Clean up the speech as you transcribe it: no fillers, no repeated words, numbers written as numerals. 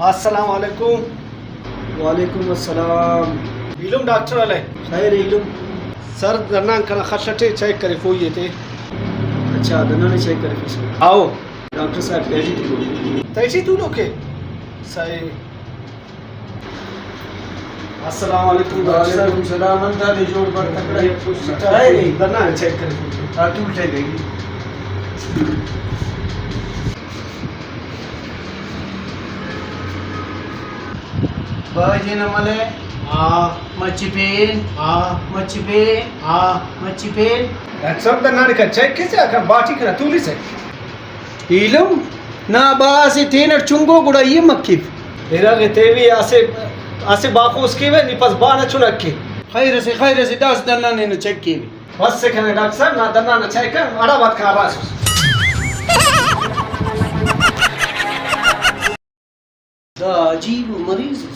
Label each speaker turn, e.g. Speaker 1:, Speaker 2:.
Speaker 1: अस्सलाम वालेकुम।
Speaker 2: वालेकुम अस्सलाम।
Speaker 1: इलम डॉक्टर वाले
Speaker 2: खैर इलम।
Speaker 1: सर दरना कना खशटे चेक करे कोई थे।
Speaker 2: अच्छा दना ने चेक करे फिर
Speaker 1: आओ
Speaker 2: डॉक्टर साहब कैसी थी
Speaker 1: तैसी तू लोग के सही। अस्सलाम वालेकुम डॉक्टर साहब।
Speaker 2: वालेकुम सलाम। अंदा दे जोड़ पर तकड़ा
Speaker 1: खैर दरना चेक करे
Speaker 2: तू चेक देगी। बाजी नमले
Speaker 1: हाँ
Speaker 2: मच्छी पेन
Speaker 1: हाँ
Speaker 2: मच्छी पेन
Speaker 1: हाँ
Speaker 2: मच्छी पेन
Speaker 1: डॉक्टर साहब दरना का चेक कैसे आकर बाटी करा तू से
Speaker 2: इलम ना बासे तेनर चुंगो गुड़ा ये मक्की
Speaker 1: तेरा के तेवी आसे आसे बाको उसके वे निपस बाना चुनक के
Speaker 2: खैर से दास दना ने चेक की
Speaker 1: बस से कहने डॉक्टर साहब ना दरना ना चेक कर अड़ा बात का आवाज
Speaker 2: दा अजीब मरीज है।